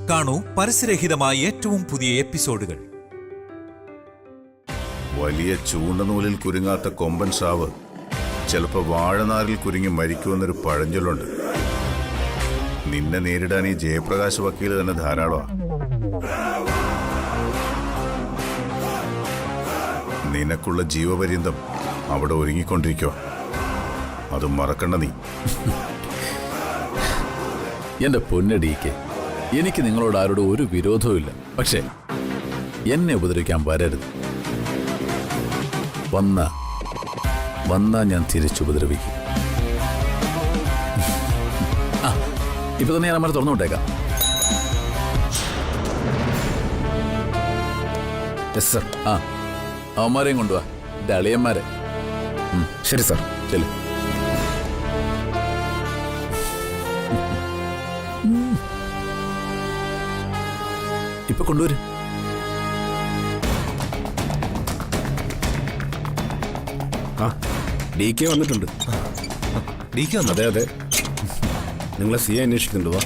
കാണൂ പരസ്യരഹിതമായ ഏറ്റവും പുതിയ എപ്പിസോഡുകൾ. വലിയ ചൂണ്ടനൂലിൽ കുരുങ്ങാത്ത കൊമ്പൻ സ്രാവ് ചിലപ്പോൾ വാഴനാരിൽ കുരുങ്ങി മരിക്കുമെന്നൊരു പഴഞ്ചൊല്ലുണ്ട്. നിന്നെ നേരിടാൻ ഈ ജയപ്രകാശ് വക്കീൽ തന്നെ ധാരാളമാണ്. നിനക്കുള്ള ജീവപര്യന്തം അവിടെ ഒരുങ്ങിക്കൊണ്ടിരിക്കുക. അത് മറക്കണ്ട നീ. എന്റെ പൊന്നടിക്ക്, എനിക്ക് നിങ്ങളോട് ആരോട് ഒരു വിരോധവും ഇല്ല. പക്ഷേ എന്നെ ഉപദ്രവിക്കാൻ വരരുത്. വന്നാ ഞാൻ തിരിച്ചുപദ്രവിക്കും. ഇപ്പൊ തന്നെ ഞാൻ അമ്മ തുറന്നു വിട്ടേക്കാം. അവന്മാരെയും കൊണ്ടുവാ, എന്റെ അളിയന്മാരെ. ശരി സാർ. ചെല്ലു. ഇപ്പൊ കൊണ്ടുവരും. ഡി കെ വന്നിട്ടുണ്ട്. അതെ അതെ, നിങ്ങളെ സി അന്വേഷിക്കുന്നുണ്ടോ?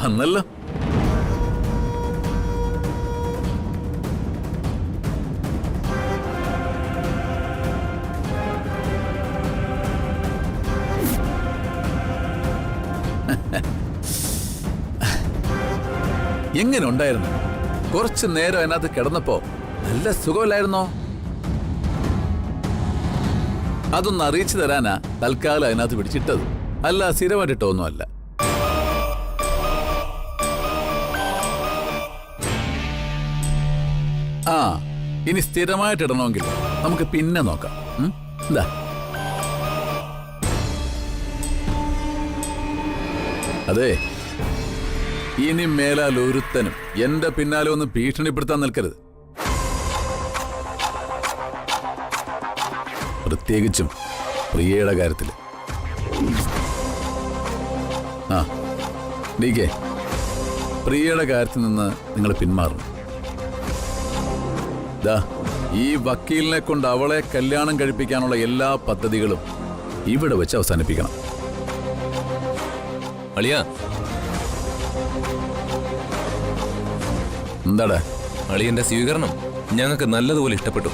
വന്നല്ലോ. എങ്ങനെ ഉണ്ടായിരുന്നു? കുറച്ചു നേരം അതിനകത്ത് കിടന്നപ്പോ നല്ല സുഖമില്ലായിരുന്നോ? അതൊന്ന് അറിയിച്ചു തരാനാ തൽക്കാലം അതിനകത്ത് പിടിച്ചിട്ടത്. അല്ല, സ്ഥിരമായിട്ടിട്ടൊന്നുമല്ല. ഇനി സ്ഥിരമായിട്ടിടണമെങ്കിൽ നമുക്ക് പിന്നെ നോക്കാം. എന്താ? അതെ, ഇനി മേലാൽ ഒരുത്തനും എന്റെ പിന്നാലെ ഒന്ന് ഭീഷണിപ്പെടുത്താൻ നിൽക്കരുത്. പ്രത്യേകിച്ചും പ്രിയയുടെ കാര്യത്തില്. ഡി കെ, പ്രിയയുടെ കാര്യത്തിൽ നിന്ന് നിങ്ങൾ പിന്മാറണം. ഈ വക്കീലിനെ കൊണ്ട് അവളെ കല്യാണം കഴിപ്പിക്കാനുള്ള എല്ലാ പദ്ധതികളും ഇവിടെ വെച്ച് അവസാനിപ്പിക്കണം. അളിയ, എന്താടാ? അളിയന്റെ സ്വീകരണം ഞങ്ങൾക്ക് നല്ലതുപോലെ ഇഷ്ടപ്പെട്ടു.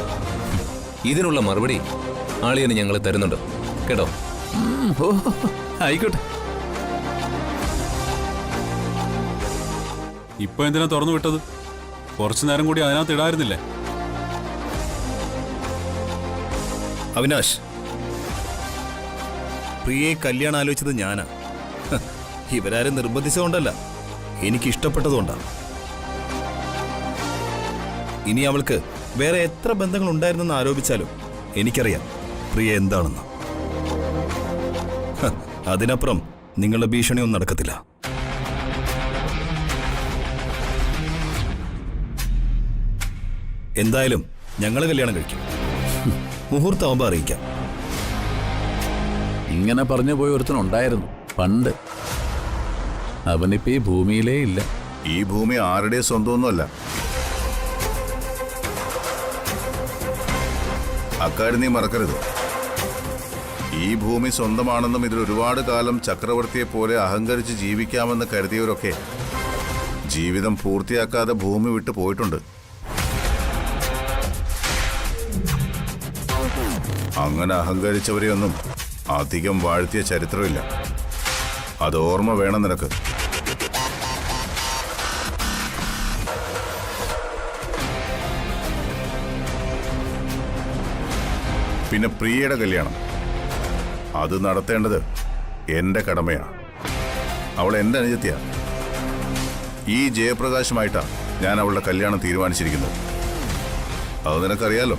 ഇതിനുള്ള മറുപടി അളിയന് ഞങ്ങൾ തരുന്നുണ്ട് കേട്ടോ. ആയിക്കോട്ടെ. ഇപ്പൊ എന്തിനാ തുറന്നു വിട്ടത്? കുറച്ചു നേരം കൂടി അതിനകത്ത് ഇടായിരുന്നില്ലേ? അവിനാശ്, പ്രിയയെ കല്യാണം ആലോചിച്ചത് ഞാനാ. ഇവരാരും നിർബന്ധിച്ചതുകൊണ്ടല്ല, എനിക്കിഷ്ടപ്പെട്ടതുകൊണ്ടാണ്. ഇനി അവൾക്ക് വേറെ എത്ര ബന്ധങ്ങൾ ഉണ്ടായിരുന്നെന്ന് ആരോപിച്ചാലും എനിക്കറിയാം പ്രിയ എന്താണെന്ന്. അതിനപ്പുറം നിങ്ങളുടെ ഭീഷണിയൊന്നും നടക്കത്തില്ല. എന്തായാലും ഞങ്ങൾ കല്യാണം കഴിക്കും. മുഹൂർത്തമാകുമ്പോ അറിയിക്കാം. ഇങ്ങനെ പറഞ്ഞു പോയ ഒരുത്തനുണ്ടായിരുന്നു പണ്ട്. അവനിപ്പോ ഈ ഭൂമിയിലേ ഇല്ല. ഈ ഭൂമി ആരുടെ സ്വന്തമൊന്നുമല്ല. അക്കാര്യം നീ മറക്കരുത്. ഈ ഭൂമി സ്വന്തമാണെന്നും ഇതിൽ ഒരുപാട് കാലം ചക്രവർത്തിയെ പോലെ അഹങ്കരിച്ച് ജീവിക്കാമെന്ന് കരുതിയവരൊക്കെ ജീവിതം പൂർത്തിയാക്കാതെ ഭൂമി വിട്ടു പോയിട്ടുണ്ട്. അങ്ങനെ അഹങ്കരിച്ചവരെയൊന്നും അധികം വാഴ്ത്തിയ ചരിത്രമില്ല. അത് ഓർമ്മ വേണം നിനക്ക്. പിന്നെ പ്രിയയുടെ കല്യാണം അത് നടത്തേണ്ടത് എൻ്റെ കടമയാണ്. അവൾ എൻ്റെ അനുജത്തിയാണ്. ഈ ജയപ്രകാശുമായിട്ടാണ് ഞാൻ അവളുടെ കല്യാണം തീരുമാനിച്ചിരിക്കുന്നത്. അത് നിനക്കറിയാലോ.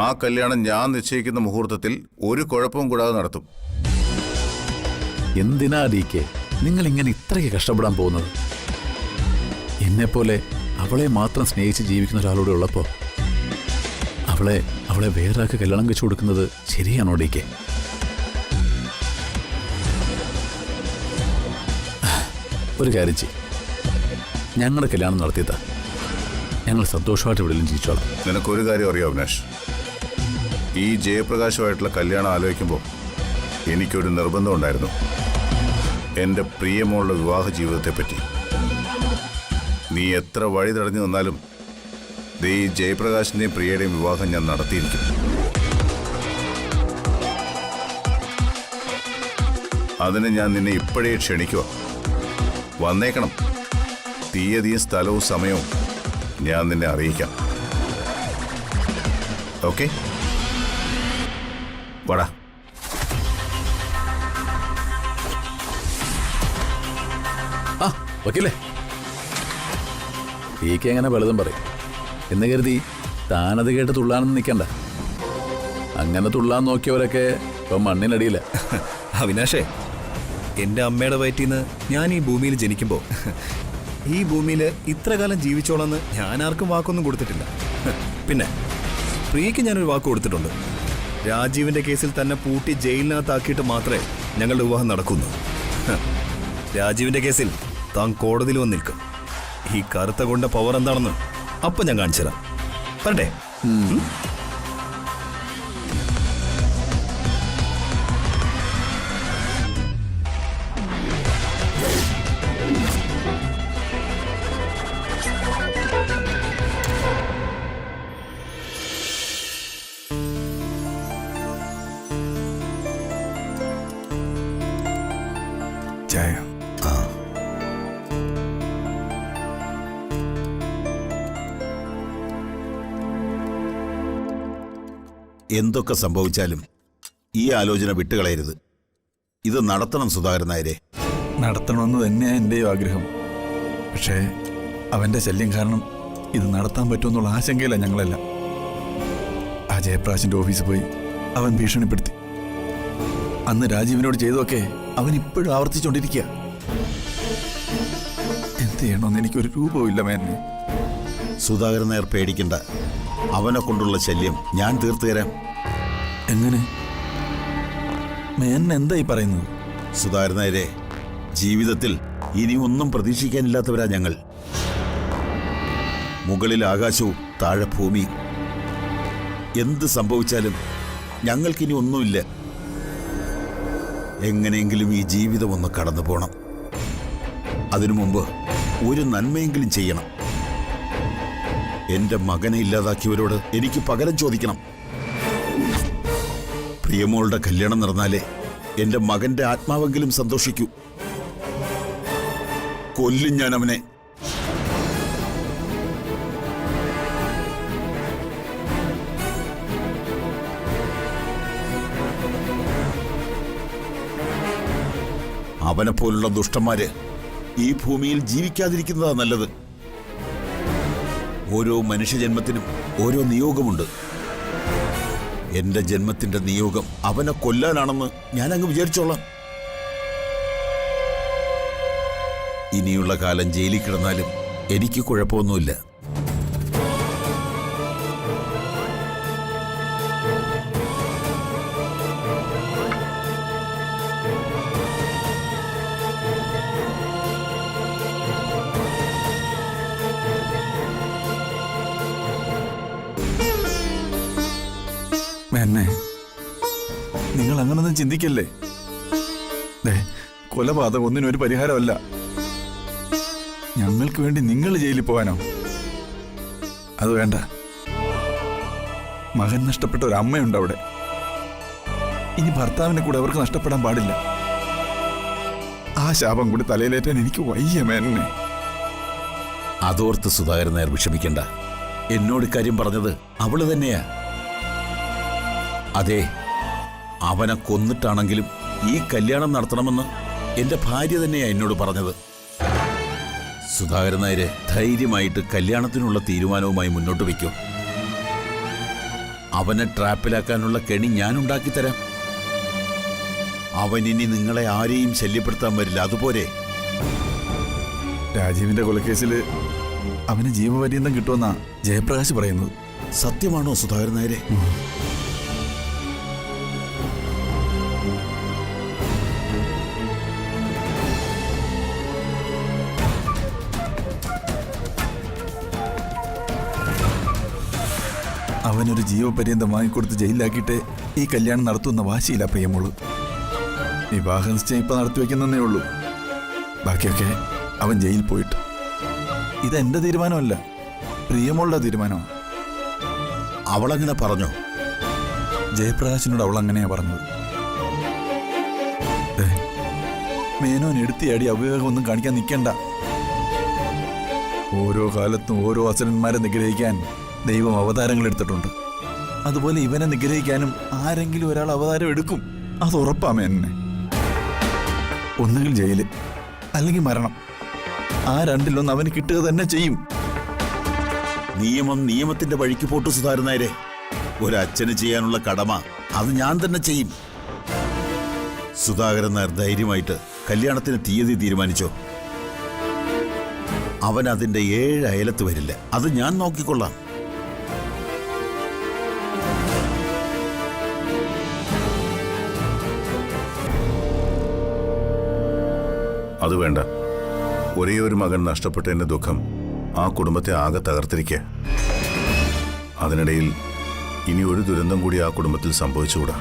ആ കല്യാണം ഞാൻ നിശ്ചയിക്കുന്ന മുഹൂർത്തത്തിൽ ഒരു കുഴപ്പവും കൂടാതെ നടത്തും. എന്തിനാ ഡി കെ നിങ്ങൾ ഇങ്ങനെ ഇത്രയ്ക്ക് കഷ്ടപ്പെടാൻ പോകുന്നത്? എന്നെപ്പോലെ അവളെ മാത്രം സ്നേഹിച്ച് ജീവിക്കുന്ന ഒരാളോട് ഉള്ളപ്പോ അവളെ വേറൊരാൾക്ക് കല്യാണം വെച്ചു കൊടുക്കുന്നത് ശരിയാണോ ഡി കെ? ഒരു കാര്യം ചെയ്യും, ഞങ്ങളുടെ കല്യാണം നടത്തിയതാ. ഞങ്ങൾ സന്തോഷമായിട്ട് എവിടെയും ജീവിച്ചോളാം. നിനക്കൊരു കാര്യം അറിയോ അവിനാഷ്, ഈ ജയപ്രകാശുമായിട്ടുള്ള കല്യാണം ആലോചിക്കുമ്പോൾ എനിക്കൊരു നിർബന്ധമുണ്ടായിരുന്നു, എൻ്റെ പ്രിയമോളുടെ വിവാഹ ജീവിതത്തെപ്പറ്റി. നീ എത്ര വഴി തടഞ്ഞു നിന്നാലും ഈ ജയപ്രകാശിൻ്റെയും പ്രിയയുടെയും വിവാഹം ഞാൻ നടത്തിയിരിക്കും. അതിന് ഞാൻ നിന്നെ ഇപ്പോഴേ ക്ഷണിക്കുക. വന്നേക്കണം. തീയതിയും സ്ഥലവും സമയവും ഞാൻ നിന്നെ അറിയിക്കാം. ഓക്കെ, വാടാ. ആ വക്കീലേ, പീക്ക് എങ്ങനെ പലതും പറയും എന്ന് കരുതി താനത് കേട്ട് തുള്ളാനൊന്നും നിൽക്കണ്ട. അങ്ങനെ തുള്ളാൻ നോക്കിയവരൊക്കെ ഇപ്പം മണ്ണിനടിയില്ല. അവിനാശേ, എൻ്റെ അമ്മയുടെ വയറ്റിൽ നിന്ന് ഞാൻ ഈ ഭൂമിയിൽ ജനിക്കുമ്പോൾ ഈ ഭൂമിയിൽ ഇത്ര കാലം ജീവിച്ചോളെന്ന് ഞാൻ ആർക്കും വാക്കൊന്നും കൊടുത്തിട്ടില്ല. പിന്നെ പ്രിയയ്ക്ക് ഞാനൊരു വാക്ക് കൊടുത്തിട്ടുണ്ട്. രാജീവിൻ്റെ കേസിൽ തന്നെ പൂട്ടി ജയിലിനകത്താക്കിയിട്ട് മാത്രമേ ഞങ്ങളുടെ വിവാഹം നടക്കുന്നു. രാജീവിൻ്റെ കേസിൽ താൻ കോടതിയിൽ വന്ന് നിൽക്കും. ഈ കറുത്ത കൊണ്ട പവർ എന്താണെന്ന് അപ്പം ഞാൻ കാണിച്ചു തരാം. പറട്ടെ? ചായ. എന്തൊക്കെ സംഭവിച്ചാലും ഈ ആലോചന വിട്ടുകളയരുത്. ഇത് നടത്തണം സുധാകരൻ നായരെ. നടത്തണമെന്ന് തന്നെയാണ് എൻ്റെയും ആഗ്രഹം. പക്ഷേ അവൻ്റെ ശല്യം കാരണം ഇത് നടത്താൻ പറ്റുമെന്നുള്ള ആശങ്കയില്ല ഞങ്ങളെല്ലാം. ആ ജയപ്രകാശിൻ്റെ ഓഫീസിൽ പോയി അവൻ ഭീഷണിപ്പെടുത്തി. അന്ന് രാജീവിനോട് ചെയ്തതൊക്കെ അവൻ ഇപ്പോഴും ആവർത്തിച്ചുകൊണ്ടിരിക്കുക. എന്ത് ചെയ്യണമെന്ന് എനിക്കൊരു രൂപവും ഇല്ല മേനെ. സുധാകരൻ നായർ പേടിക്കണ്ട. അവനെ കൊണ്ടുള്ള ശല്യം ഞാൻ തീർത്തു തരാം. എങ്ങനെ? മേനെ എന്താ ഈ പറയുന്നത്? സുധാകരൻ നായരെ, ജീവിതത്തിൽ ഇനി ഒന്നും പ്രതീക്ഷിക്കാനില്ലാത്തവരാ ഞങ്ങൾ. മുകളിൽ ആകാശവും താഴെ ഭൂമിയും. എന്ത് സംഭവിച്ചാലും ഞങ്ങൾക്കിനി ഒന്നുമില്ല. എങ്ങനെയെങ്കിലും ഈ ജീവിതം ഒന്ന് കടന്നു പോണം. അതിനു മുമ്പ് ഒരു നന്മയെങ്കിലും ചെയ്യണം. എന്റെ മകനെ ഇല്ലാതാക്കിയവരോട് എനിക്ക് പകരം ചോദിക്കണം. പ്രിയമോളുടെ കല്യാണം നടന്നാലേ എന്റെ മകന്റെ ആത്മാവെങ്കിലും സന്തോഷിക്കൂ. കൊല്ലും ഞാൻ അവനെ. അവനെപ്പോലുള്ള ദുഷ്ടന്മാര് ഈ ഭൂമിയിൽ ജീവിക്കാതിരിക്കുന്നതാ നല്ലത്. ഓരോ മനുഷ്യജന്മത്തിനും ഓരോ നിയോഗമുണ്ട്. എന്റെ ജന്മത്തിന്റെ നിയോഗം അവനെ കൊല്ലാനാണെന്ന് ഞാനങ്ങ് വിചാരിച്ചോളാം. ഇനിയുള്ള കാലം ജയിലിൽ കിടന്നാലും എനിക്ക് കുഴപ്പമൊന്നുമില്ല. മേനെ, നിങ്ങൾ അങ്ങനൊന്നും ചിന്തിക്കല്ലേ. കൊലപാതകം ഒന്നിനും ഒരു പരിഹാരമല്ല. ഞങ്ങൾക്ക് വേണ്ടി നിങ്ങൾ ജയിലിൽ പോകാനോ? അത് വേണ്ട. മകൻ നഷ്ടപ്പെട്ട ഒരു അമ്മയുണ്ട് അവിടെ. ഇനി ഭർത്താവിനെ കൂടെ അവർക്ക് നഷ്ടപ്പെടാൻ പാടില്ല. ആ ശാപം കൂടി തലയിലേറ്റാൻ എനിക്ക് വയ്യ മേനെ. അതോർത്ത് സുധാകരൻ നായർ വിഷമിക്കണ്ട. എന്നോട് കാര്യം പറഞ്ഞത് അവള് തന്നെയാ. അതെ, അവനെ കൊന്നിട്ടാണെങ്കിലും ഈ കല്യാണം നടത്തണമെന്ന് എന്റെ ഭാര്യ തന്നെയാ എന്നോട് പറഞ്ഞത്. സുധാകരൻ നായരെ, ധൈര്യമായിട്ട് കല്യാണത്തിനുള്ള തീരുമാനവുമായി മുന്നോട്ട് വയ്ക്കും. അവനെ ട്രാപ്പിലാക്കാനുള്ള കെണി ഞാൻ ഉണ്ടാക്കിത്തരാം. അവനിനി നിങ്ങളെ ആരെയും ശല്യപ്പെടുത്താൻ വരില്ല. അതുപോലെ രാജീവിന്റെ കൊലക്കേസിൽ അവന് ജീവപര്യന്തം കിട്ടുമെന്നാ ജയപ്രകാശ് പറയുന്നത്. സത്യമാണോ സുധാകരൻ നായരെ? അവനൊരു ജീവപര്യന്തം വാങ്ങിക്കൊടുത്ത് ജയിലിലാക്കിയിട്ട് ഈ കല്യാണം നടത്തുന്ന വാശിയില്ല പ്രിയമോള്. വിവാഹ നിശ്ചയം ഇപ്പൊ നടത്തി വെക്കുന്നേ ഉള്ളൂ. ബാക്കിയൊക്കെ അവൻ ജയിലിൽ പോയിട്ട്. ഇതെന്റെ തീരുമാനമല്ല, പ്രിയമോളുടെ തീരുമാനമാണ്. അവളങ്ങനെ പറഞ്ഞോ? ജയപ്രകാശിനോട് അവൾ അങ്ങനെയാ പറഞ്ഞത്. മേനോൻ എടുത്തിയാടി അവിവേകമൊന്നും കാണിക്കാൻ നിൽക്കണ്ട. ഓരോ കാലത്തും ഓരോ അസുരന്മാരെ നിഗ്രഹിക്കാൻ ദൈവം അവതാരങ്ങൾ എടുത്തിട്ടുണ്ട്. അതുപോലെ ഇവനെ നിഗ്രഹിക്കാനും ആരെങ്കിലും ഒരാൾ അവതാരം എടുക്കും. അത് ഉറപ്പാ മേനെ. ഒന്നുകിൽ ജയില്, അല്ലെങ്കിൽ മരണം. ആ രണ്ടിലൊന്ന് അവന് കിട്ടുക തന്നെ ചെയ്യും. നിയമം നിയമത്തിന്റെ വഴിക്ക് പോട്ടു സുധാകരൻ നായരെ. ഒരച്ഛന് ചെയ്യാനുള്ള കടമ അത് ഞാൻ തന്നെ ചെയ്യും. സുധാകരൻ നായർ ധൈര്യമായിട്ട് കല്യാണത്തിന് തീയതി തീരുമാനിച്ചോ. അവൻ അതിന്റെ 7 അയലത്ത് വരില്ല. അത് ഞാൻ നോക്കിക്കൊള്ളാം. അത് വേണ്ട. ഒരേ ഒരു മകൻ നഷ്ടപ്പെട്ടതിന്റെ ദുഃഖം ആ കുടുംബത്തെ ആകെ തകർത്തിരിക്കുക. അതിനിടയിൽ ഇനി ഒരു ദുരന്തം കൂടി ആ കുടുംബത്തിൽ സംഭവിച്ചുകൂടാ.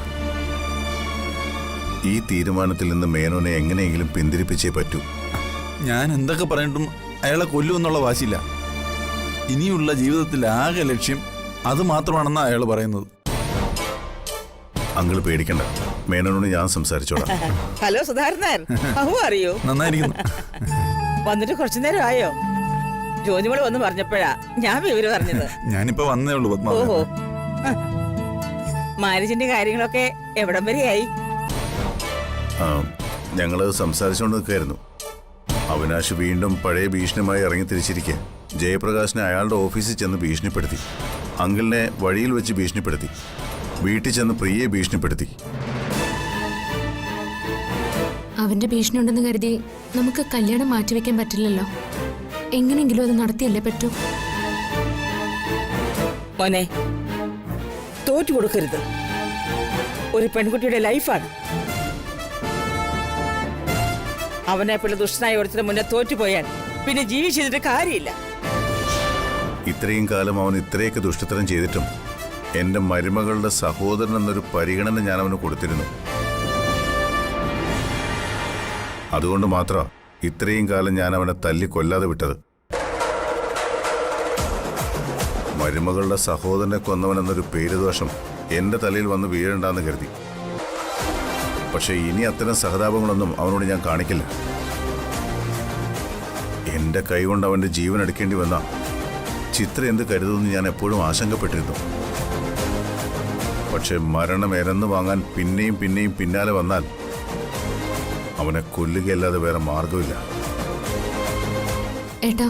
ഈ തീരുമാനത്തിൽ നിന്ന് മേനോനെ എങ്ങനെയെങ്കിലും പിന്തിരിപ്പിച്ചേ പറ്റൂ. ഞാൻ എന്തൊക്കെ പറഞ്ഞിട്ടും അയാളെ കൊല്ലുമെന്നുള്ള വാശിയില്ല. ഇനിയുള്ള ജീവിതത്തിൽ ആകെ ലക്ഷ്യം അത് മാത്രമാണെന്നാ അയാൾ പറയുന്നത്. അങ്കിൾ പേടിക്കണ്ട, മേനോനോട് ഞാൻ സംസാരിച്ചോളാം. ഹലോ സുധാകരൻ, അറിയോ? നന്നായിരിക്കുന്നു. വന്നിട്ട് കുറച്ചു നേരം ആയോ? ജോലിമോള് വന്ന് പറഞ്ഞപ്പോഴാ ഞാൻ വിവരം അറിഞ്ഞത്. ഞാനിപ്പോ വന്നേ ഉള്ളൂ പത്മ. ഓഹോ, മാരേജിന്റെ കാര്യങ്ങളൊക്കെ എവിടം വരെയായി? ഞങ്ങള് സംസാരിച്ചുകൊണ്ട് നിൽക്കായിരുന്നു. അവിനാശ് വീണ്ടും പഴയ ഭീഷണിയുമായി ഇറങ്ങി തിരിച്ചിരിക്കുക. ജയപ്രകാശിനെ അയാളുടെ ഓഫീസിൽ ചെന്ന് ഭീഷണിപ്പെടുത്തി, അങ്കിളിനെ വഴിയിൽ വെച്ച് ഭീഷണിപ്പെടുത്തി, വീട്ടിൽ ചെന്ന് പ്രിയയെ ഭീഷണിപ്പെടുത്തി. അവന്റെ ഭീഷണി ഉണ്ടെന്ന് കരുതി നമുക്ക് കല്യാണം മാറ്റിവെക്കാൻ പറ്റില്ലല്ലോ. എങ്ങനെയെങ്കിലും അത് നടത്തിയല്ലേ പറ്റൂ. മോനെ, തോറ്റു കൊടുക്കരുത്. ഒരു പെൺകുട്ടിയുടെ ലൈഫാണ്. അവനെ പോലെ ദുഷ്ടനായ ഒരുത്തിന് മുന്നേ തോറ്റുപോയാൽ പിന്നെ ജീവിച്ചിട്ട് കാര്യമില്ല. ഇത്രയും കാലം അവൻ ഇത്രയൊക്കെ ദുഷ്ടത്തരം ചെയ്തിട്ടും എന്റെ മരുമകളുടെ സഹോദരൻ എന്നൊരു പരിഗണന ഞാൻ അവന് കൊടുത്തിരുന്നു. അതുകൊണ്ട് മാത്രം ഇത്രയും കാലം ഞാൻ അവനെ തല്ലി കൊല്ലാതെ വിട്ടത്. മരുമകളുടെ സഹോദരനെ കൊന്നവനെന്നൊരു പേരുദോഷം എന്റെ തലയിൽ വന്ന് വീഴണ്ടെന്ന് കരുതി. പക്ഷെ ഇനി അത്തരം സഹതാപങ്ങളൊന്നും അവനോട് ഞാൻ കാണിക്കില്ല. എന്റെ കൈകൊണ്ട് അവന്റെ ജീവൻ എടുക്കേണ്ടി വന്ന ചിത്ര എന്ത് കരുതുമെന്ന് ഞാൻ എപ്പോഴും ആശങ്കപ്പെട്ടിരുന്നു. പക്ഷെ മരണം എരന്നു വാങ്ങാൻ പിന്നെയും പിന്നെയും പിന്നാലെ വന്നാൽ അവനെ കൊല്ലുകയല്ലാതെ വേറെ മാർഗമില്ല. ഏട്ടാ,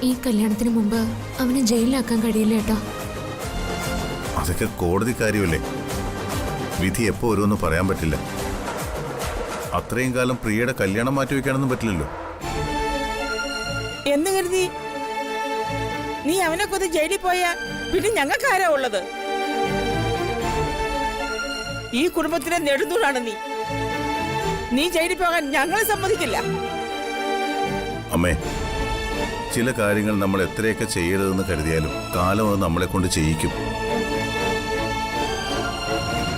ഈ കല്യാണത്തിന് മുമ്പ് അവനെ ജയിലിലാക്കാൻ കഴിയില്ല ഏട്ടാ. അതൊക്കെ കോടതി കാര്യമല്ലേ. വിധി എപ്പോ ഓരോന്നും പറയാൻ പറ്റില്ല. അത്രയും കാലം പ്രിയയുടെ കല്യാണം മാറ്റിവെക്കാനൊന്നും പറ്റില്ലല്ലോ. എന്ന് കരുതി നീ അവനെ കൊന്ന് ജയിലിൽ പോയാ പിന്നെ ഞങ്ങൾക്കാരാ ഉള്ളത്? ഈ കുടുംബത്തിലെ നെടുന്തൂണാണ് നീ. നീ ജയിലിൽ പോകാൻ ഞങ്ങൾ സമ്മതിക്കില്ല. അമ്മേ, ചില കാര്യങ്ങൾ നമ്മൾ എത്രയൊക്കെ ചെയ്യരുതെന്ന് കരുതിയാലും കാലം അത് നമ്മളെ കൊണ്ട് ചെയ്യിക്കും.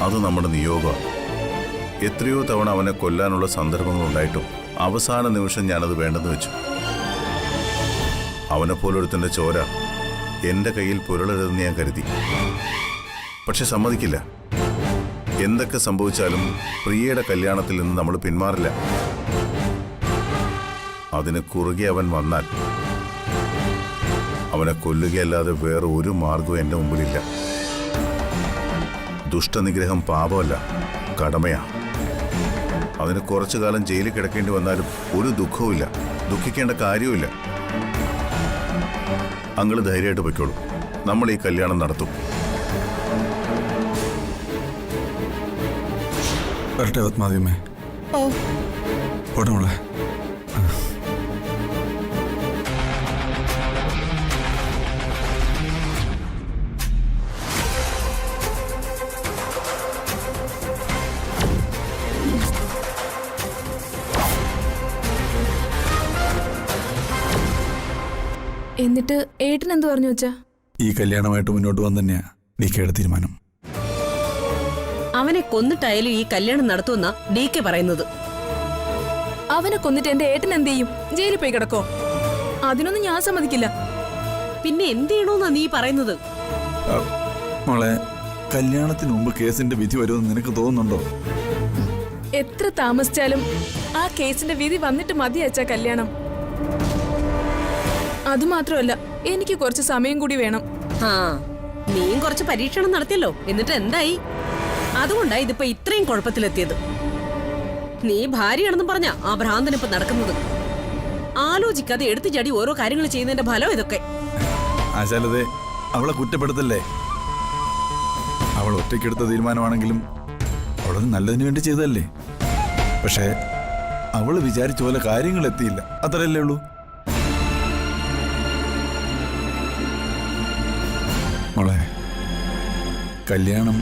അത് നമ്മുടെ നിയോഗമാണ്. എത്രയോ തവണ അവനെ കൊല്ലാനുള്ള സന്ദർഭങ്ങൾ ഉണ്ടായിട്ടും അവസാന നിമിഷം ഞാനത് വേണ്ടെന്ന് വെച്ചു. അവനെപ്പോലൊരുത്തൻ്റെ ചോര എൻ്റെ കയ്യിൽ പുരളരുതെന്ന് ഞാൻ കരുതി. പക്ഷെ സമ്മതിക്കില്ല. എന്തൊക്കെ സംഭവിച്ചാലും പ്രിയയുടെ കല്യാണത്തിൽ നിന്ന് നമ്മൾ പിന്മാറില്ല. അതിന് കുറുകെ അവൻ വന്നാൽ അവനെ കൊല്ലുകയല്ലാതെ വേറെ ഒരു മാർഗവും എൻ്റെ മുമ്പിലില്ല. ദുഷ്ടനിഗ്രഹം പാപമല്ല, കടമയാ. അതിന് കുറച്ചു കാലം ജയിലിൽ കിടക്കേണ്ടി വന്നാലും ഒരു ദുഃഖവുമില്ല, ദുഃഖിക്കേണ്ട കാര്യവുമില്ല. അങ്ങള് ധൈര്യമായിട്ട് പൊയ്ക്കോളൂ. നമ്മൾ ഈ കല്യാണം നടത്തും. വരട്ടെ പത്മാവതിയമ്മേ. പോട്ടെ മോളെ. എന്നിട്ട് ഏട്ടൻ എന്ത് പറഞ്ഞു വെച്ചാ? ഈ കല്യാണമായിട്ട് മുന്നോട്ട് വന്നു തന്നെയാ ഡി കെയുടെ തീരുമാനം. അവനെ കൊന്നിട്ടായാലും ഈ കല്യാണം നടത്തുമെന്നാ ഡി കെ പറയുന്നത്. അവനെ കൊന്നിട്ട് എന്റെ ഏട്ടൻ എന്ത് ചെയ്യും? ജയിലിൽ പോയി കിടക്കോ? അതിനൊന്നും ഞാൻ സമ്മതിക്കില്ല. പിന്നെ എന്ത് ചെയ്യണോന്നാ നീ പറയുന്നത്? മോളെ, കല്യാണത്തിന് മുമ്പ് കേസിന്റെ വിധി വരുമെന്ന് നിനക്ക് തോന്നുന്നുണ്ടോ? എത്ര താമസിച്ചാലും ആ കേസിന്റെ വിധി വന്നിട്ട് മതി അച്ഛാ കല്യാണം. അതുമാത്രമല്ല, എനിക്ക് കുറച്ച് സമയം കൂടി വേണം. ആ, നീയും കുറച്ച് പരീക്ഷണം നടത്തിയല്ലോ, എന്നിട്ട് എന്തായി? അതുകൊണ്ടാ ഇതിപ്പോ ഇത്രയും കുഴപ്പത്തിലെത്തിയത്. നീ ഭാര്യയാണെന്നും പറഞ്ഞ ആ ഭ്രാന്തനിപ്പോ നടക്കുന്നത്. ആലോചിക്കാതെ എടുത്തു ചാടി ഓരോ കാര്യങ്ങൾ ചെയ്യുന്നതിന്റെ ഫലം ഇതൊക്കെ. ആശാലതെ, അവളെ കുറ്റപ്പെടുത്തല്ലേ. അവൾ ഒറ്റയ്ക്കെടുത്ത തീരുമാനമാണെങ്കിലും അവളത് നല്ലതിന് വേണ്ടി ചെയ്തതല്ലേ. പക്ഷേ അവൾ വിചാരിച്ച പോലെ കാര്യങ്ങൾ എത്തിയില്ല, അത്രയല്ലേ ഉള്ളൂ. മോളെ, കല്യാണം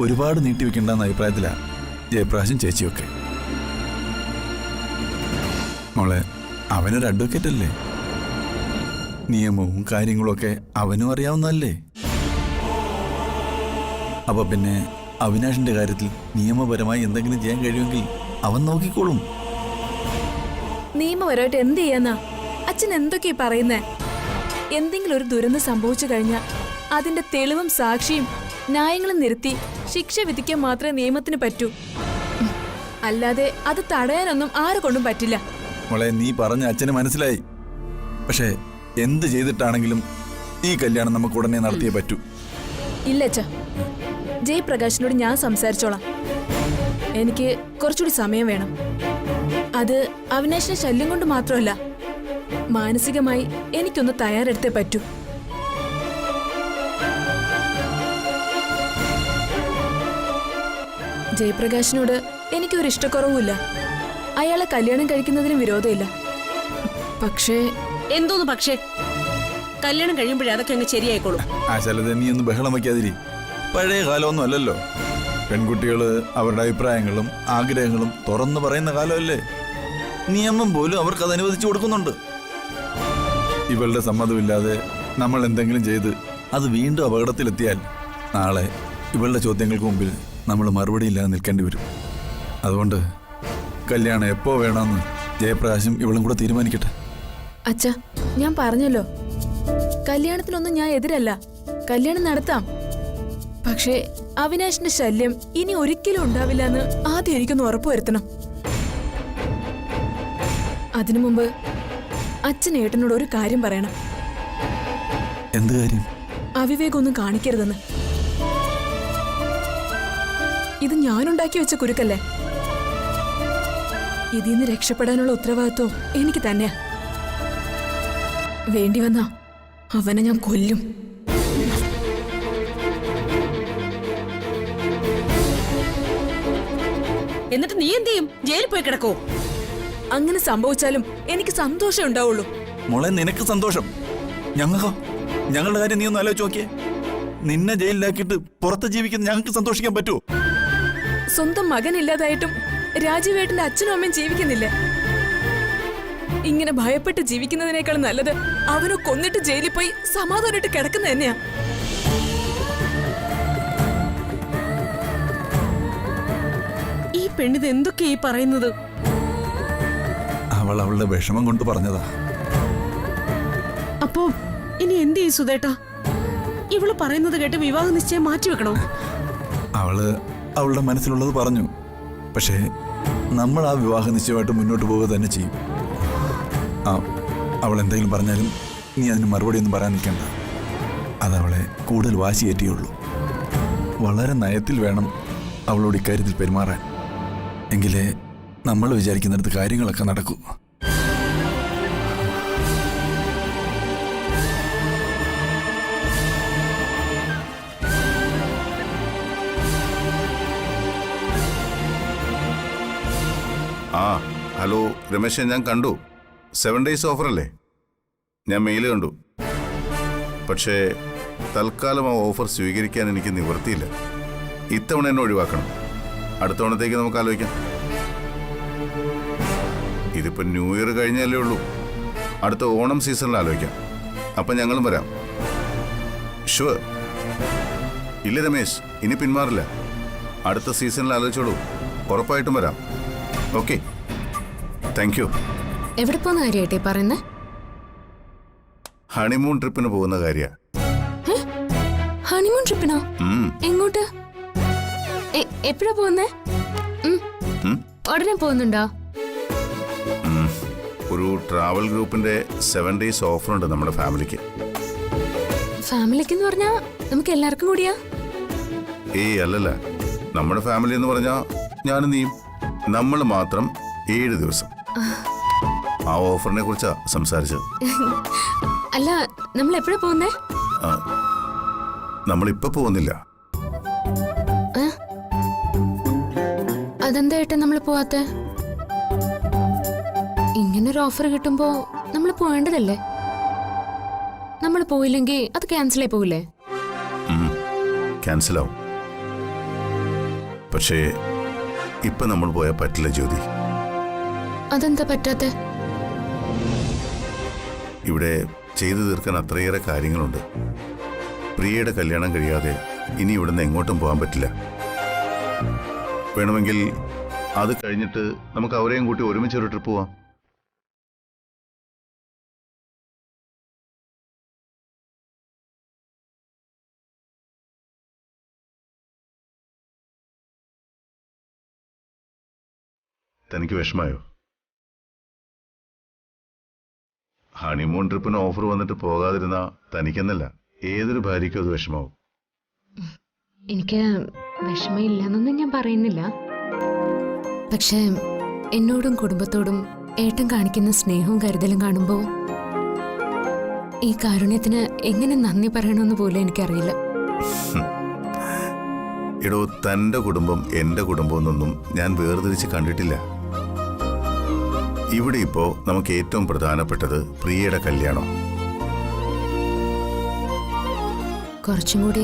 ഒരുപാട് നീട്ടിവെക്കേണ്ടെന്ന അഭിപ്രായത്തിലാണ് ജയപ്രകാശും ചേച്ചിയൊക്കെ. മോളെ, അവനൊരു അഡ്വക്കേറ്റ് അല്ലേ. നിയമവും കാര്യങ്ങളൊക്കെ അവനും അറിയാവുന്നതല്ലേ. അപ്പൊ പിന്നെ അവിനാഷിന്റെ കാര്യത്തിൽ നിയമപരമായി എന്തെങ്കിലും ചെയ്യാൻ കഴിയുമെങ്കിൽ അവൻ നോക്കിക്കോളും. നിയമപരമായിട്ട് എന്ത് ചെയ്യാന്നാ അച്ഛൻ എന്തൊക്കെയാ പറയുന്നേ? എന്തെങ്കിലും ഒരു ദുരന്തം സംഭവിച്ചു കഴിഞ്ഞാൽ അതിന്റെ തെളിവും സാക്ഷിയും ന്യായങ്ങളും നിരത്തി ശിക്ഷ വിധിക്കാൻ മാത്രമേ നിയമത്തിന് പറ്റൂ. അല്ലാതെ അത് തടയാനൊന്നും ആരെ കൊണ്ടും പറ്റില്ല. മോളെ, നീ പറഞ്ഞ അച്ഛന് മനസ്സിലായി. പക്ഷേ എന്ത് ചെയ്തിട്ടാണെങ്കിലും ഈ കല്യാണം നമുക്ക് ഉടനെ നടത്തിയേ പറ്റൂ. ഇല്ല അച്ഛാ, ജയപ്രകാശിനോട് ഞാൻ സംസാരിച്ചോളാം. എനിക്ക് കുറച്ചുകൂടി സമയം വേണം. അത് അവിനാശിന്റെ ശല്യം കൊണ്ട് മാത്രമല്ല, മാനസികമായി എനിക്കൊന്ന് തയ്യാറെടുത്തേ പറ്റൂ. ജയപ്രകാശിനോട് എനിക്കൊരു ഇഷ്ടക്കുറവുമില്ല. അയാളെ കല്യാണം കഴിക്കുന്നതിന് വിരോധമില്ല. പക്ഷേ എന്തോന്ന് പക്ഷേ? കല്യാണം കഴിയുമ്പോഴേ അതൊക്കെ അങ്ങ് ശരിയായിക്കോളും. ആശാലതെ, നീ ഒന്ന് ബഹളം വയ്ക്കാതിരി. പഴയ കാലമൊന്നും അല്ലല്ലോ. പെൺകുട്ടികൾ അവരുടെ അഭിപ്രായങ്ങളും ആഗ്രഹങ്ങളും തുറന്നു പറയുന്ന കാലമല്ലേ. നിയമം പോലും അവർക്ക് അത് അനുവദിച്ചു കൊടുക്കുന്നുണ്ട്. ഇവളുടെ സമ്മതമില്ലാതെ നമ്മൾ എന്തെങ്കിലും ചെയ്ത് അത് വീണ്ടും അപകടത്തിലെത്തിയാൽ നാളെ ഇവളുടെ ചോദ്യങ്ങൾക്ക് മുമ്പിൽ നമ്മൾ മറുപടിയില്ലാതെ നിൽക്കേണ്ടി വരും. അതുകൊണ്ട് കല്യാണം എപ്പോ വേണമെന്ന് ജയപ്രകാശും ഇവളും കൂടെ തീരുമാനിക്കട്ടെ. അച്ഛാ, ഞാൻ പറഞ്ഞല്ലോ, കല്യാണത്തിനൊന്നും ഞാൻ എതിരല്ല. കല്യാണം നടത്താം. പക്ഷേ അവിനാശിന്റെ ശല്യം ഇനി ഒരിക്കലും ഉണ്ടാവില്ല എന്ന് ആദ്യം എനിക്കൊന്ന് ഉറപ്പുവരുത്തണം. അതിനു മുമ്പ് അച്ഛൻ ഏട്ടനോട് ഒരു കാര്യം പറയണം. എന്ത് കാര്യം? അവിവേകൊന്നും കാണിക്കരുതെന്ന്. ഇത് ഞാനുണ്ടാക്കി വെച്ച കുരുക്കല്ലേ. ഇതിന്ന് രക്ഷപ്പെടാനുള്ള ഉത്തരവാദിത്വം എനിക്ക് തന്നെയാ. വേണ്ടി വന്നാ അവനെ ഞാൻ കൊല്ലും. എന്നിട്ട് നീ എന്ത് ചെയ്യും? ജയിലിൽ പോയി കിടക്കോ? അങ്ങനെ സംഭവിച്ചാലും എനിക്ക് സന്തോഷം ഉണ്ടാവുള്ളൂ. മോളെ, നിനക്ക് സന്തോഷം, ഞങ്ങൾക്കോ? ഞങ്ങളുടെ കാര്യം നീ ഒന്ന് ആലോചിച്ച് നോക്കിയേ. നിന്നെ ജയിലിലാക്കിയിട്ട് പുറത്ത് ജീവിക്കുന്ന ഞങ്ങൾക്ക് സന്തോഷിക്കാൻ പറ്റുമോ? സ്വന്തം മകനില്ലാതായിട്ടും രാജീവേട്ടന്റെ അച്ഛനും അമ്മയും ജീവിക്കുന്നില്ലേ? ഇങ്ങനെ ഭയപ്പെട്ട് ജീവിക്കുന്നതിനേക്കാൾ നല്ലത് അവനെ കൊന്നിട്ട് ജയിലിൽ പോയി സമാധാനമായിട്ട് കിടക്കുന്ന തന്നെയാ. ഈ പെണ്ണിത് എന്തൊക്കെയാ ഈ പറയുന്നത്? അവൾ അവളുടെ വിഷമം കൊണ്ട് പറഞ്ഞതാ. അപ്പോ ഇനി എന്ത് ചെയ്യും സുധേട്ടാ? ഇവള് പറയുന്നത് കേട്ട് വിവാഹ നിശ്ചയം മാറ്റിവെക്കണോ? അവള് അവളുടെ മനസ്സിലുള്ളത് പറഞ്ഞു. പക്ഷേ നമ്മൾ ആ വിവാഹ നിശ്ചയമായിട്ട് മുന്നോട്ട് പോവുക തന്നെ ചെയ്യും. അവൾ എന്തെങ്കിലും പറഞ്ഞാലും നീ അതിന് മറുപടി ഒന്നും പറയാൻ നിൽക്കണ്ട. അതവളെ കൂടുതൽ വാശിയേറ്റിയുള്ളൂ. വളരെ നയത്തിൽ വേണം അവളോട് ഇക്കാര്യത്തിൽ പെരുമാറാൻ. എങ്കിലേ നമ്മൾ വിചാരിക്കുന്നിടത്ത് കാര്യങ്ങളൊക്കെ നടക്കൂ. ആ ഹലോ രമേശൻ, ഞാൻ കണ്ടു. 7 days ഓഫറല്ലേ? ഞാൻ മെയിൽ കണ്ടു. പക്ഷേ തൽക്കാലം ആ ഓഫർ സ്വീകരിക്കാൻ എനിക്ക് നിവൃത്തിയില്ല. ഇത്തവണ എന്നെ ഒഴിവാക്കണം. അടുത്ത തവണത്തേക്ക് നമുക്ക് ആലോചിക്കാം. ഇതിപ്പോൾ ന്യൂ ഇയർ കഴിഞ്ഞല്ലേ ഉള്ളൂ. അടുത്ത ഓണം സീസണിൽ ആലോചിക്കാം. അപ്പം ഞങ്ങളും വരാം. ഷുവർ. ഇല്ല രമേശ്, ഇനി പിന്മാറില്ല. അടുത്ത സീസണിൽ ആലോചിച്ചോളൂ. ഉറപ്പായിട്ടും വരാം. Okay, thank you. എവിടെ പോകുന്ന കാര്യമായിട്ടേ പറയുന്നേ? ഹണിമൂൺ ട്രിപ്പിന് പോകുന്ന കാര്യ. ഹണിമൂൺ ട്രിപ്പിനോ? എങ്ങോട്ട്? എപ്പോഴാ പോകുന്നേ? ഉടനെ പോകുന്നുണ്ടോ? ഒരു ട്രാവൽ ഗ്രൂപ്പിന്റെ 7 days ഓഫർ ഉണ്ട് നമ്മുടെ ഫാമിലിക്ക്. ഫാമിലിക്ക് എന്ന് പറഞ്ഞാ നമുക്ക് എല്ലാവർക്കും കൂടിയാ? ഏയ് അല്ലല്ല, നമ്മുടെ ഫാമിലി എന്ന് പറഞ്ഞാ ഞാനും നീയും, നമ്മൾ മാത്രം 7 ദിവസം. ആ ഓഫറിനെ കുറിച്ചാ സംസാരിച്ചത്. അല്ല, നമ്മൾ എപ്പോഴാ പോകുന്നേ? നമ്മളിപ്പോ പോകുന്നില്ല. അതെന്താ ഏട്ടാ നമ്മൾ പോവാത്തെ? ഇങ്ങനൊരു ഓഫർ കിട്ടുമ്പോ നമ്മൾ പോവേണ്ടതല്ലേ? നമ്മൾ പോയില്ലെങ്കിൽ അത് ക്യാൻസൽ ആയി പോവില്ലേ? ക്യാൻസൽ ആവും. പക്ഷേ ഇപ്പൊ നമ്മൾ പോയാൽ പറ്റില്ല ജ്യോതി. അതെന്താ പറ്റാത്തെ? ഇവിടെ ചെയ്തു തീർക്കാൻ അത്രയേറെ കാര്യങ്ങളുണ്ട്. പ്രിയയുടെ കല്യാണം കഴിയാതെ ഇനി ഇവിടുന്ന് എങ്ങോട്ടും പോകാൻ പറ്റില്ല. വേണമെങ്കിൽ അത് കഴിഞ്ഞിട്ട് നമുക്ക് അവരെയും കൂട്ടി ഒരുമിച്ച് ഒരു ട്രിപ്പ് പോവാം. തനിക്ക് വിഷമായോ? ഹണിമൂൺ ട്രിപ്പിന് ഓഫർ വന്നിട്ട് പോകാതിരുന്ന തനിക്കെന്നല്ല ഏതൊരു ഭാര്യയ്ക്കും അത് വിഷമാവും. എനിക്ക് വിഷമമില്ലെന്നൊന്നും ഞാൻ പറയുന്നില്ല. പക്ഷേ എന്നോടും കുടുംബത്തോടും ഏട്ടൻ കാണിക്കുന്ന സ്നേഹവും കരുതലും കാണുമ്പോ ഈ കാരുണ്യത്തിന് എങ്ങനെ നന്ദി പറയണമെന്ന് പോലും എനിക്കറിയില്ല. എടോ, തന്റെ കുടുംബം എന്റെ കുടുംബം എന്നൊന്നും ഞാൻ വേർതിരിച്ച് കണ്ടിട്ടില്ല. ഇവിടെ ഇപ്പോ നമുക്ക് ഏറ്റവും പ്രധാനപ്പെട്ടത് പ്രിയയുടെ കല്യാണം. കുറച്ചും കൂടി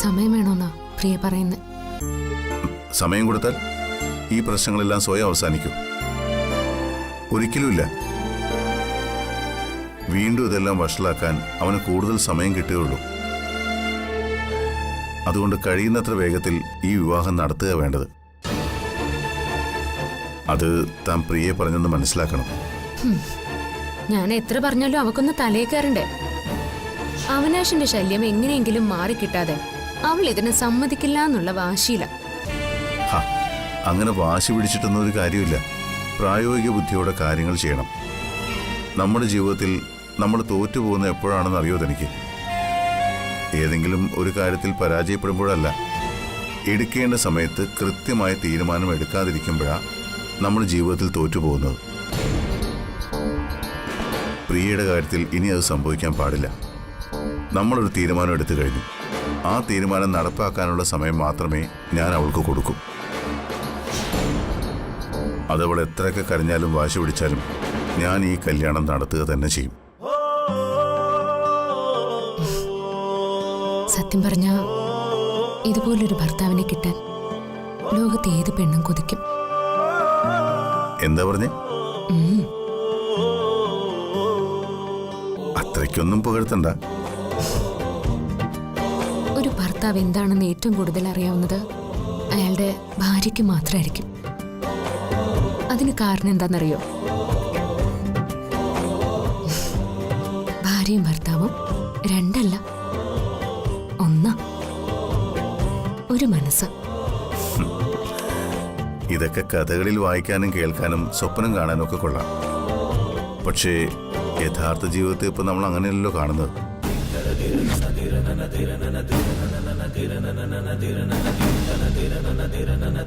സമയം വേണമെന്നാ പ്രിയ പറയുന്നത്. സമയം കൊടുത്താൽ ഈ പ്രശ്നങ്ങളെല്ലാം സ്വയം അവസാനിക്കും? ഒരിക്കലുമില്ല. വീണ്ടും ഇതെല്ലാം വഷളാക്കാൻ അവന് കൂടുതൽ സമയം കിട്ടുകയുള്ളൂ. അതുകൊണ്ട് കഴിയുന്നത്ര വേഗത്തിൽ ഈ വിവാഹം നടത്തുക വേണ്ടത്. അത് താൻ പ്രിയെ പറഞ്ഞെന്ന് മനസ്സിലാക്കണം. ഞാൻ എത്ര പറഞ്ഞാലും അവക്കൊന്ന് തലേ കയറണ്ടേ? അവനാശിന്റെ ശല്യം എങ്ങനെയെങ്കിലും മാറിക്കിട്ടാതെ അവൾ ഇതിനെ സമ്മതിക്കില്ല എന്നുള്ള വാശിയില്ല. അങ്ങനെ വാശി പിടിച്ചിട്ടൊന്നും ഒരു കാര്യമില്ല. പ്രായോഗിക ബുദ്ധിയോടെ കാര്യങ്ങൾ ചെയ്യണം. നമ്മുടെ ജീവിതത്തിൽ നമ്മൾ തോറ്റുപോകുന്ന എപ്പോഴാണെന്ന് അറിയോ തനിക്ക്? ഏതെങ്കിലും ഒരു കാര്യത്തിൽ പരാജയപ്പെടുമ്പോഴല്ല, എടുക്കേണ്ട സമയത്ത് കൃത്യമായ തീരുമാനം എടുക്കാതിരിക്കുമ്പോഴാണ് നമ്മൾ ജീവിതത്തിൽ തോറ്റുപോകുന്നത്. പ്രിയയുടെ കാര്യത്തിൽ ഇനി അത് സംഭവിക്കാൻ പാടില്ല. നമ്മളൊരു തീരുമാനം എടുത്തു കഴിഞ്ഞു. ആ തീരുമാനം നടപ്പാക്കാനുള്ള സമയം മാത്രമേ ഞാൻ അവൾക്ക് കൊടുക്കൂ. അതവൾ എത്രയൊക്കെ കരഞ്ഞാലും വാശി പിടിച്ചാലും ഞാൻ ഈ കല്യാണം നടത്തുക തന്നെ ചെയ്യും. സത്യം പറഞ്ഞ ഇതുപോലൊരു ഭർത്താവിനെ കിട്ടാൻ ലോകത്തെ ഏത് പെണ്ണും കൊതിക്കും. എന്താ പറഞ്ഞേ? അത്രയ്ക്കൊന്നും പുകഴ്ത്തണ്ട. ഒരു ഭർത്താവ് എന്താണെന്ന് ഏറ്റവും കൂടുതൽ അറിയാവുന്നത് അയാളുടെ ഭാര്യയ്ക്ക് മാത്രമായിരിക്കും. അതിന് കാരണം എന്താണെന്നറിയോ? ഭാര്യയും ഭർത്താവും രണ്ടല്ല, ഒന്നാ. ഒരു മനസ്സ്. ഇതൊക്കെ കഥകളിൽ വായിക്കാനും കേൾക്കാനും സ്വപ്നം കാണാനും ഒക്കെ കൊള്ളാം. പക്ഷേ യഥാർത്ഥ ജീവിതത്തെ ഇപ്പൊ നമ്മൾ അങ്ങനെയല്ലോ കാണുന്നത്.